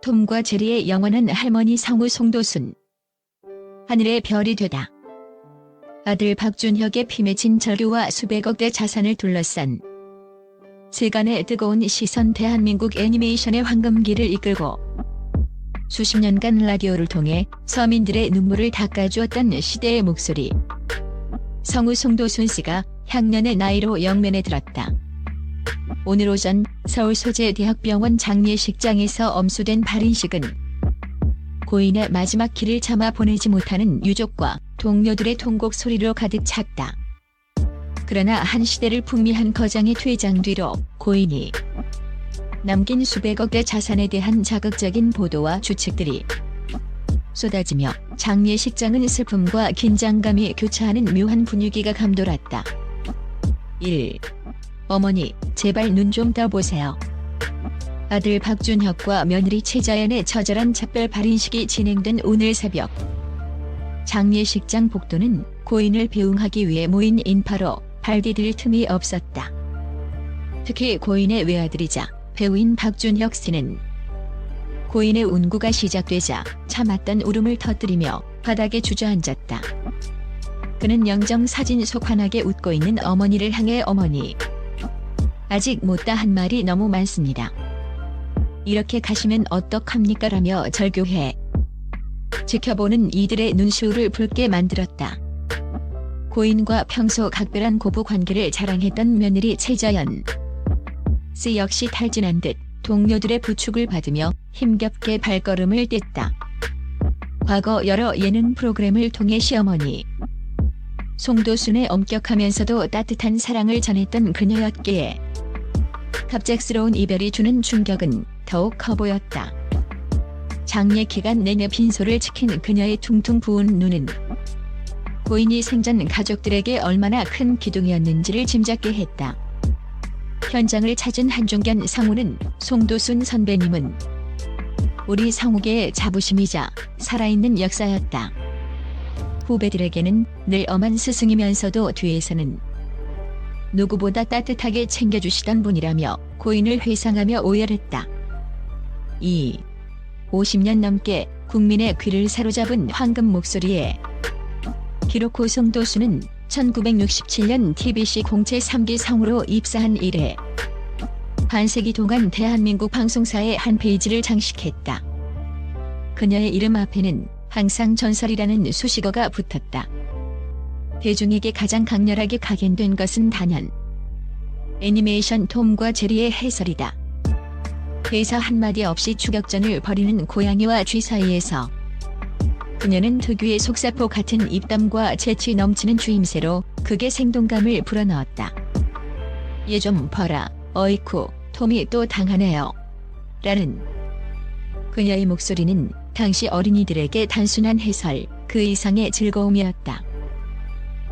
톰과 제리의 영원한 할머니 성우 송도순. 하늘의 별이 되다. 아들 박준혁의 피 맺힌 절규와 수백억대 자산을 둘러싼 세간의 뜨거운 시선, 대한민국 애니메이션의 황금기를 이끌고 수십 년간 라디오를 통해 서민들의 눈물을 닦아주었던 시대의 목소리. 성우 송도순 씨가 향년의 나이로 영면에 들었다. 오늘 오전 서울소재대학병원 장례식장에서 엄수된 발인식은 고인의 마지막 길을 참아 보내지 못하는 유족과 동료들의 통곡 소리로 가득 찼다. 그러나 한 시대를 풍미한 거장의 퇴장 뒤로 고인이 남긴 수백억대 자산에 대한 자극적인 보도와 추측들이 쏟아지며 장례식장은 슬픔과 긴장감이 교차하는 묘한 분위기가 감돌았다. 1. 어머니, 제발 눈 좀 떠보세요. 아들 박준혁과 며느리 최자연의 처절한 작별 발인식이 진행된 오늘 새벽, 장례식장 복도는 고인을 배웅하기 위해 모인 인파로 발 디딜 틈이 없었다. 특히 고인의 외아들이자 배우인 박준혁 씨는 고인의 운구가 시작되자 참았던 울음을 터뜨리며 바닥에 주저앉았다. 그는 영정사진 속 환하게 웃고 있는 어머니를 향해 어머니, 아직 못다 한 말이 너무 많습니다. 이렇게 가시면 어떡합니까? 라며 절규해 지켜보는 이들의 눈시울을 붉게 만들었다. 고인과 평소 각별한 고부 관계를 자랑했던 며느리 최자연 씨 역시 탈진한 듯 동료들의 부축을 받으며 힘겹게 발걸음을 뗐다. 과거 여러 예능 프로그램을 통해 시어머니 송도순의 엄격하면서도 따뜻한 사랑을 전했던 그녀였기에 갑작스러운 이별이 주는 충격은 더욱 커 보였다. 장례 기간 내내 빈소를 지킨 그녀의 퉁퉁 부은 눈은 고인이 생전 가족들에게 얼마나 큰 기둥이었는지를 짐작게 했다. 현장을 찾은 한종견 상우는 송도순 선배님은 우리 상우계의 자부심이자 살아있는 역사였다. 후배들에게는 늘 엄한 스승이면서도 뒤에서는 누구보다 따뜻하게 챙겨주시던 분이라며 고인을 회상하며 오열했다. 2. 50년 넘게 국민의 귀를 사로잡은 황금 목소리에 기록 후 송도순은 1967년 TBC 공채 3기 성우로 입사한 이래 반세기 동안 대한민국 방송사의 한 페이지를 장식했다. 그녀의 이름 앞에는 항상 전설이라는 수식어가 붙었다. 대중에게 가장 강렬하게 각인된 것은 단연 애니메이션 톰과 제리의 해설이다. 대사 한마디 없이 추격전을 벌이는 고양이와 쥐 사이에서 그녀는 특유의 속사포 같은 입담과 재치 넘치는 주임새로 극의 생동감을 불어넣었다. 얘 좀 봐라, 어이쿠, 톰이 또 당하네요. 라는 그녀의 목소리는 당시 어린이들에게 단순한 해설, 그 이상의 즐거움이었다.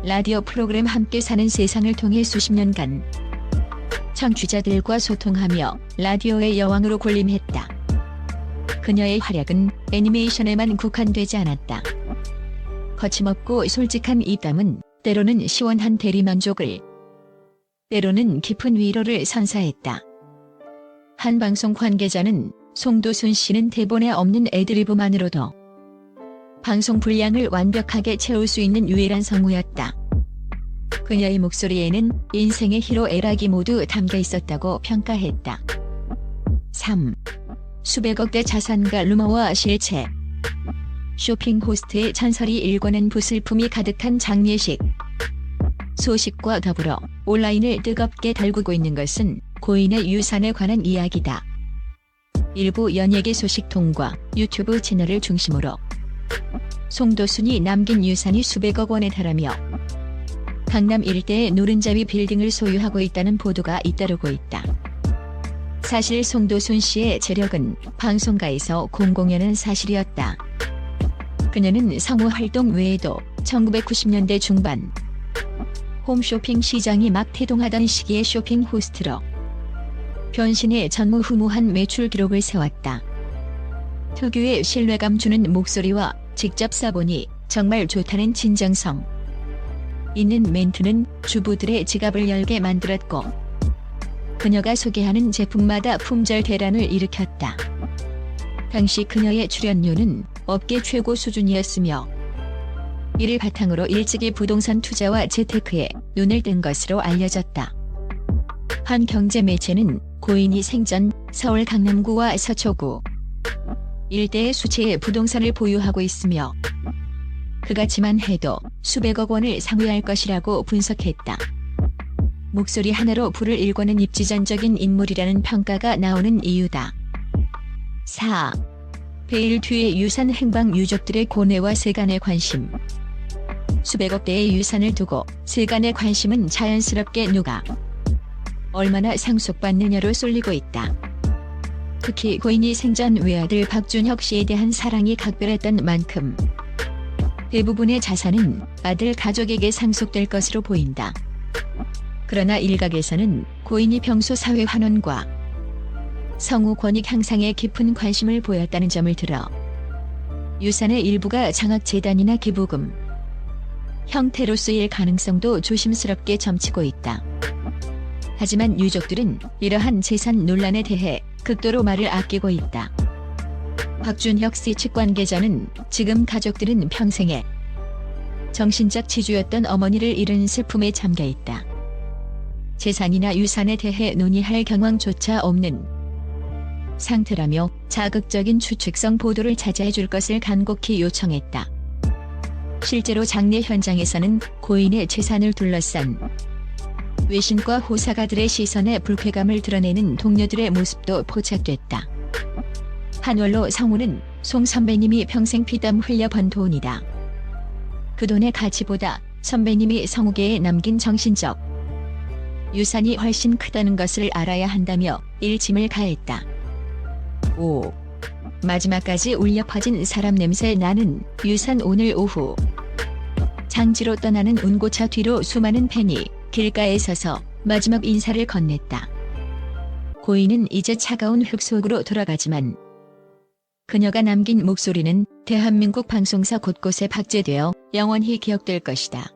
라디오 프로그램 함께 사는 세상을 통해 수십 년간 청취자들과 소통하며 라디오의 여왕으로 군림했다. 그녀의 활약은 애니메이션에만 국한되지 않았다. 거침없고 솔직한 입담은 때로는 시원한 대리만족을, 때로는 깊은 위로를 선사했다. 한 방송 관계자는 송도순 씨는 대본에 없는 애드리브만으로도 방송 분량을 완벽하게 채울 수 있는 유일한 성우였다. 그녀의 목소리에는 인생의 희로 애락이 모두 담겨 있었다고 평가했다. 3. 수백억대 자산가 루머와 실체. 쇼핑 호스트의 전설이 일궈낸 부슬픔이 가득한 장례식. 소식과 더불어 온라인을 뜨겁게 달구고 있는 것은 고인의 유산에 관한 이야기다. 일부 연예계 소식통과 유튜브 채널을 중심으로 송도순이 남긴 유산이 수백억 원에 달하며 강남 일대의 노른자위 빌딩을 소유하고 있다는 보도가 잇따르고 있다. 사실 송도순 씨의 재력은 방송가에서 공공연한 사실이었다. 그녀는 성우 활동 외에도 1990년대 중반 홈쇼핑 시장이 막 태동하던 시기에 쇼핑 호스트로 변신해 전무후무한 매출 기록을 세웠다. 특유의 신뢰감 주는 목소리와 직접 써보니 정말 좋다는 진정성 있는 멘트는 주부들의 지갑을 열게 만들었고 그녀가 소개하는 제품마다 품절 대란을 일으켰다. 당시 그녀의 출연료는 업계 최고 수준이었으며 이를 바탕으로 일찍이 부동산 투자와 재테크에 눈을 뜬 것으로 알려졌다. 한 경제 매체는 고인이 생전 서울 강남구와 서초구 일대의 수채의 부동산을 보유하고 있으며 그같이만 해도 수백억 원을 상회할 것이라고 분석했다. 목소리 하나로 불을 일궈낸 입지전적인 인물이라는 평가가 나오는 이유다. 4. 베일 뒤의 유산 행방 유족들의 고뇌와 세간의 관심. 수백억대의 유산을 두고 세간의 관심은 자연스럽게 누가 얼마나 상속받느냐로 쏠리고 있다. 특히 고인이 생전 외아들 박준혁 씨에 대한 사랑이 각별했던 만큼 대부분의 자산은 아들 가족에게 상속될 것으로 보인다. 그러나 일각에서는 고인이 평소 사회 환원과 성우 권익 향상에 깊은 관심을 보였다는 점을 들어 유산의 일부가 장학재단이나 기부금 형태로 쓰일 가능성도 조심스럽게 점치고 있다. 하지만 유족들은 이러한 재산 논란에 대해 극도로 말을 아끼고 있다. 박준혁 씨 측 관계자는 지금 가족들은 평생에 정신적 지주였던 어머니를 잃은 슬픔에 잠겨 있다. 재산이나 유산에 대해 논의할 경황조차 없는 상태라며 자극적인 추측성 보도를 자제해 줄 것을 간곡히 요청했다. 실제로 장례 현장에서는 고인의 재산을 둘러싼 외신과 호사가들의 시선에 불쾌감을 드러내는 동료들의 모습도 포착됐다. 한월로 성우는 송 선배님이 평생 피땀 흘려 번 돈이다. 그 돈의 가치보다 선배님이 성우계에 남긴 정신적 유산이 훨씬 크다는 것을 알아야 한다며 일침을 가했다. 5. 마지막까지 울려 퍼진 사람 냄새 나는 유산. 오늘 오후 장지로 떠나는 운고차 뒤로 수많은 팬이 길가에 서서 마지막 인사를 건넸다. 고인은 이제 차가운 흙 속으로 돌아가지만 그녀가 남긴 목소리는 대한민국 방송사 곳곳에 박제되어 영원히 기억될 것이다.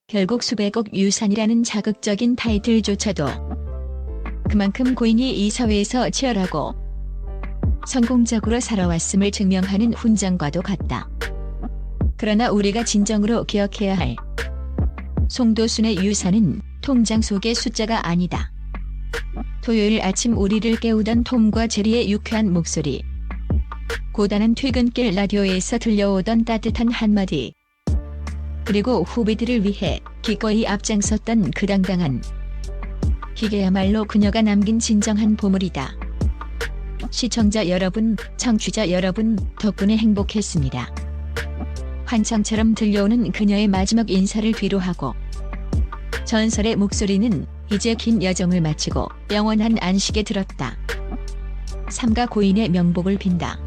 결국 수백억 유산이라는 자극적인 타이틀조차도 그만큼 고인이 이 사회에서 치열하고 성공적으로 살아왔음을 증명하는 훈장과도 같다. 그러나 우리가 진정으로 기억해야 할 송도순의 유산은 통장 속의 숫자가 아니다. 토요일 아침 우리를 깨우던 톰과 제리의 유쾌한 목소리, 고단한 퇴근길 라디오에서 들려오던 따뜻한 한마디, 그리고 후배들을 위해 기꺼이 앞장섰던 그 당당한 기계야말로 그녀가 남긴 진정한 보물이다. 시청자 여러분, 청취자 여러분 덕분에 행복했습니다. 환청처럼 들려오는 그녀의 마지막 인사를 뒤로하고 전설의 목소리는 이제 긴 여정을 마치고 영원한 안식에 들었다. 삼가 고인의 명복을 빈다.